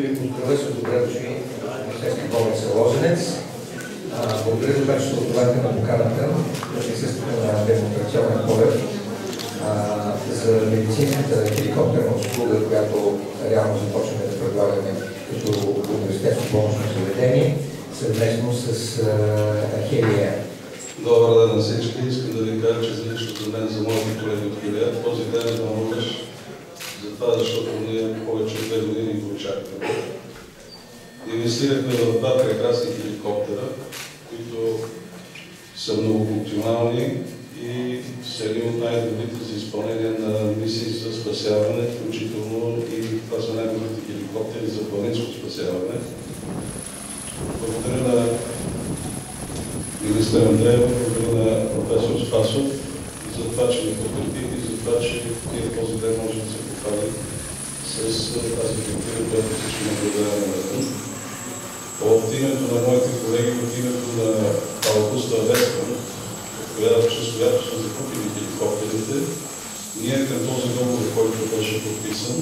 да ви поздравя с добре дошли в Университетска болница Лозенец. Благодаря за това, че се отговаряте на поканата в присъствието на демонстрационен полет за медицинската хеликоптерна услуга, която реално започваме да предлагаме като университетско помощно заведение, съвместно с Хелия. Добър ден на всички. Искам да ви кажа, че лично за мен, за моите колеги от Хелия, този ден е вълнуващ за това, защото ние повече от 2 години го очакваме. Инвестирахме в 2 прекрасни хеликоптера, които са многофункционални и са едни от най-добрите за изпълнение на мисии за спасяване, включително и това са най-добрите хеликоптери за планинско спасяване. Благодаря на министър Андреев, благодаря на професор Спасов за това, че ни подкрепих и за това, че този ден може да се похвали с тази хеликоптера, която всички наблюдаваме навън. От името на моите колеги, от името на Аугуста Вестман, чрез която са закупили хеликоптерите, ние към този договор, който беше подписан,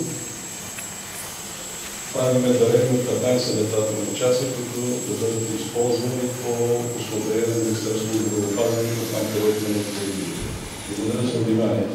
правиме дарение от 15 летателни часа, които да бъдат използвани по усмотрение на Министерството на здравеопазването, там където не необходимо. Благодаря за внимание.